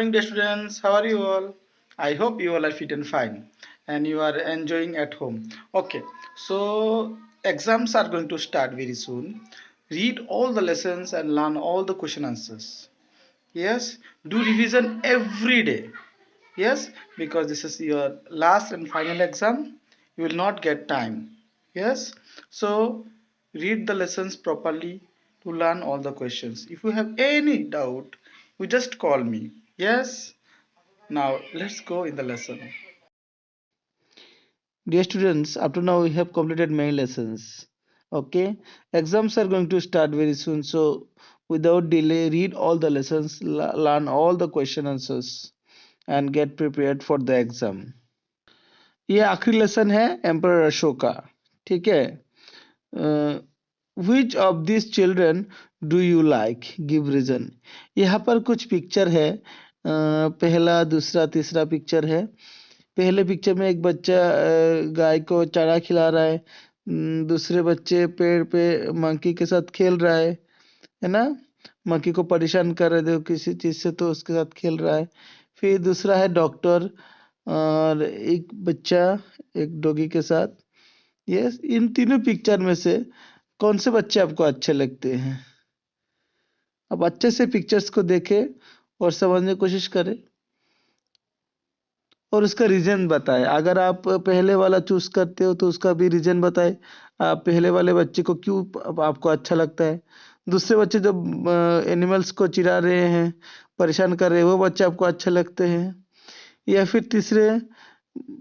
morning, dear students. How are you all? I hope you all are fit and fine and you are enjoying at home. Okay, so exams are going to start very soon. Read all the lessons and learn all the question answers. Yes, do revision every day. Yes, because this is your last and final exam. You will not get time. Yes, so read the lessons properly to learn all the questions. If you have any doubt, you just call me. Yes, now let's go in the lesson. Dear students, up to now we have completed many lessons. Okay, exams are going to start very soon, so without delay, read all the lessons, learn all the question answers, and get prepared for the exam. ये आखिरी lesson है emperor Ashok का. ठीक है. Which of this children do you like, give reason. यहाँ पर कुछ picture है. पहला, दूसरा, तीसरा पिक्चर है. पहले पिक्चर में एक बच्चा गाय को चारा खिला रहा है. दूसरे बच्चे पेड़ पे मंकी के साथ खेल रहा है ना. मंकी को परेशान कर रहे थे किसी चीज से, तो उसके साथ खेल रहा है. फिर दूसरा है डॉक्टर और एक बच्चा एक डॉगी के साथ. यस, इन तीनों पिक्चर में से कौन से बच्चे आपको अच्छे लगते हैं? अब अच्छे से पिक्चर्स को देखें और समझने की कोशिश करें और उसका रीजन बताएं. अगर आप पहले वाला चूज करते हो तो उसका भी रीजन बताएं. आप पहले वाले बच्चे को क्यों आपको अच्छा लगता है. दूसरे बच्चे जो एनिमल्स को चिढ़ा रहे हैं, परेशान कर रहे हैं, वो बच्चे आपको अच्छे लगते हैं. या फिर तीसरे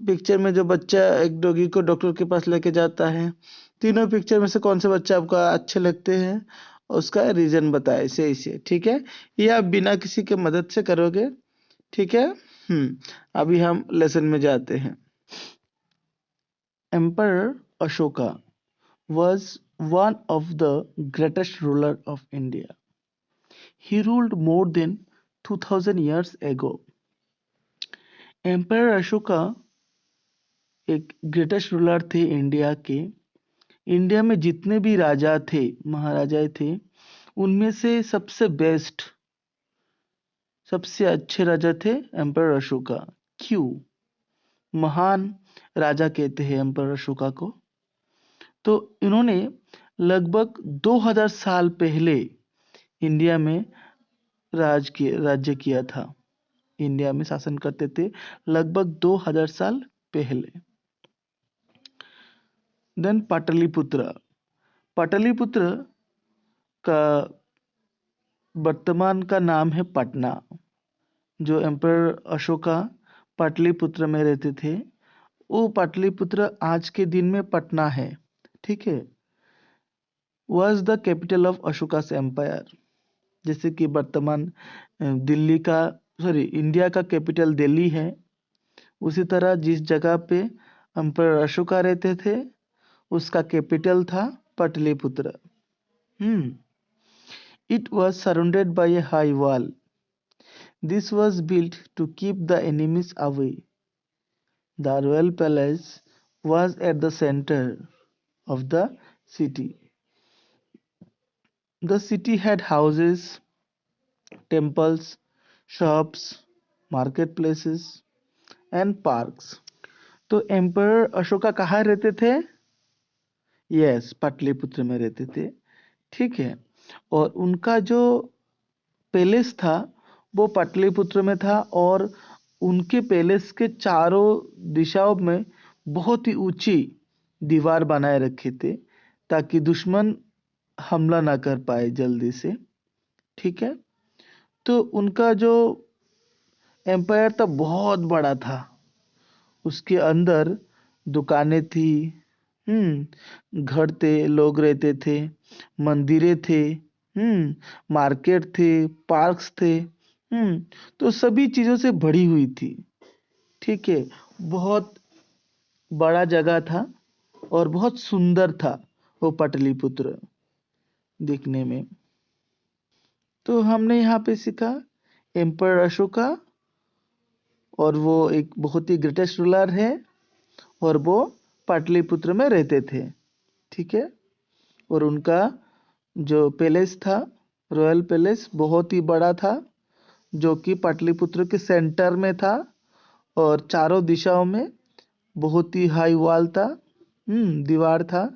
पिक्चर में जो बच्चा एक डॉगी को डॉक्टर के पास लेके जाता है. तीनों पिक्चर में से कौन से बच्चे आपको अच्छे लगते हैं, उसका रीजन बताएं सही से. ठीक है, ये आप बिना किसी के मदद से करोगे. ठीक है. अभी हम लेसन में जाते हैं. Emperor Ashoka was one of the greatest ruler of India. He ruled more than 2000 years ago. Emperor Ashoka एक ग्रेटेस्ट रूलर थे इंडिया के. इंडिया में जितने भी राजा थे, महाराजा थे, उनमें से सबसे बेस्ट, सबसे अच्छे राजा थे एम्परर अशोका. क्यों महान राजा कहते हैं एम्परर अशोका को? तो इन्होंने लगभग 2000 साल पहले इंडिया में राज्य किया था. इंडिया में शासन करते थे लगभग 2000 साल पहले. देन पाटलिपुत्र. पाटलिपुत्र का वर्तमान का नाम है पटना. जो एम्परर अशोका पाटलिपुत्र में रहते थे, वो पाटलिपुत्र आज के दिन में पटना है. ठीक है. Was the capital of Ashoka's empire. जैसे कि वर्तमान दिल्ली का, सॉरी, इंडिया का कैपिटल दिल्ली है, उसी तरह जिस जगह पे एम्परर अशोका रहते थे उसका कैपिटल था Pataliputra. It was surrounded by a high wall. This was built to keep the enemies away. The royal palace was at the center of the city. The city had houses, temples, shops, marketplaces and parks. तो emperor Ashoka कहाँ रहते थे? Yes, Pataliputra में रहते थे. ठीक है. और उनका जो पैलेस था वो पाटलिपुत्र में था और उनके पैलेस के चारों दिशाओं में बहुत ही ऊंची दीवार बनाए रखे थे ताकि दुश्मन हमला ना कर पाए जल्दी से. ठीक है. तो उनका जो एम्पायर था बहुत बड़ा था. उसके अंदर दुकानें थी, घर थे, लोग रहते थे, मंदिरें थे, मार्केट थे, पार्क्स थे. तो सभी चीजों से भरी हुई थी. ठीक है. बहुत बड़ा जगह था और बहुत सुंदर था वो पाटलिपुत्र देखने में. तो हमने यहाँ पे सीखा एम्परर अशोका, और वो एक बहुत ही ग्रेटेस्ट रूलर है और वो पाटलिपुत्र में रहते थे. ठीक है. और उनका जो पैलेस था, रॉयल पैलेस, बहुत ही बड़ा था जो कि पाटलिपुत्र के सेंटर में था और चारों दिशाओं में बहुत ही हाई वॉल था, दीवार था,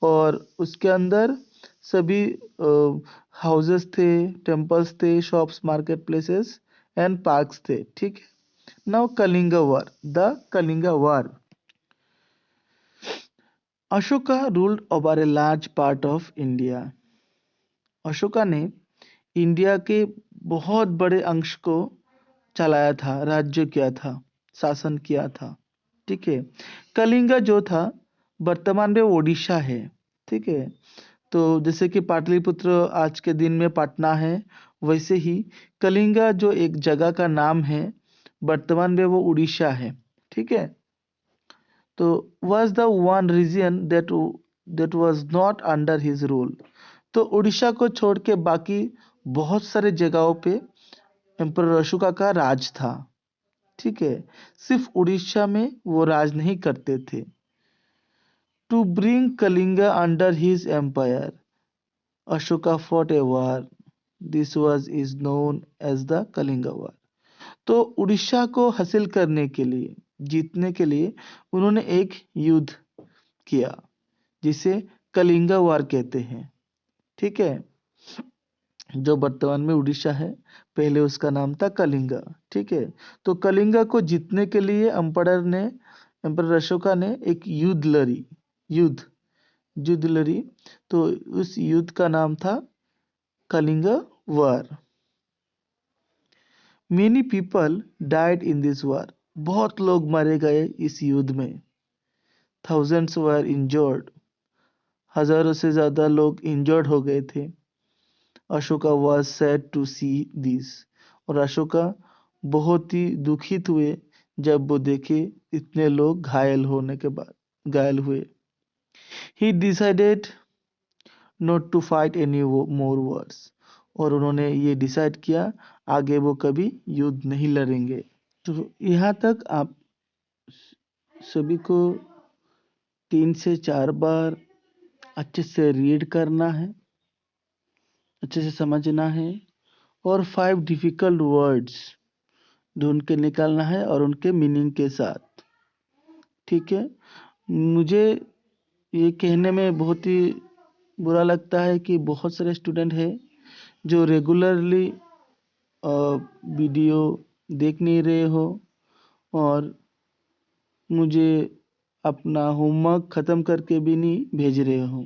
और उसके अंदर सभी हाउसेस थे, टेम्पल्स थे, shops, market places and parks थे। ठीक है। Now Kalinga war, the Kalinga war. Ashoka ruled over a large part of India. Ashoka ने इंडिया के बहुत बड़े अंश को चलाया था, राज्य किया था, शासन किया था। ठीक है। कलिंगा जो था वर्तमान में ओडिशा है। ठीक है। तो जैसे कि पाटलिपुत्र आज के दिन में पटना है, वैसे ही कलिंगा जो एक जगह का नाम है वर्तमान में वो उड़ीसा है। ठीक है। तो was the one region that was not under his rule। तो उड़ीसा को छोड़ के बाकी बहुत सारे जगहों पे एम्परर अशोका का राज था। ठीक है। सिर्फ उड़ीसा में वो राज नहीं करते थे। To bring Kalinga under his empire, Ashoka fought a war। This was is known as the Kalinga war. तो उड़ीसा को हासिल करने के लिए, जीतने के लिए उन्होंने एक युद्ध किया जिसे कलिंगा वार कहते हैं। ठीक है। जो वर्तमान में उड़ीसा है, पहले उसका नाम था कलिंगा। ठीक है। तो कलिंगा को जीतने के लिए एम्परर अशोका ने एक युद्ध युद्ध लड़ी। तो उस युद्ध का नाम था Kalinga war. Many people died in this war. बहुत लोग मारे गए इस युद्ध में। Thousands were injured. हजारों से ज्यादा लोग इंजर्ड हो गए थे। Ashoka was sad to see this. और अशोका बहुत ही दुखित हुए जब वो देखे इतने लोग घायल हुए। He decided not to fight any more wars. और उन्होंने ये डिसाइड किया आगे वो कभी युद्ध नहीं लड़ेंगे। तो यहाँ तक आप सभी को 3 से 4 बार अच्छे से रीड करना है, अच्छे से समझना है, और 5 डिफिकल्ट वर्ड्स ढूंढ के निकालना है और उनके मीनिंग के साथ। ठीक है। मुझे ये कहने में बहुत ही बुरा लगता है कि बहुत सारे स्टूडेंट हैं जो रेगुलरली वीडियो देख नहीं रहे हो और मुझे अपना होमवर्क ख़त्म करके भी नहीं भेज रहे हो।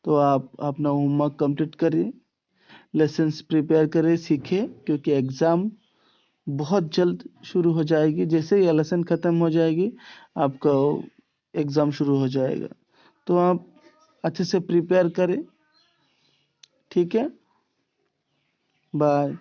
तो आप अपना होमवर्क कंप्लीट करें, लेसन्स प्रिपेयर करें, सीखें, क्योंकि एग्ज़ाम बहुत जल्द शुरू हो जाएगी। जैसे ही लेसन ख़त्म हो जाएगी आपका एग्ज़ाम शुरू हो जाएगा। तो आप अच्छे से प्रिपेयर करें। ठीक है। बाय।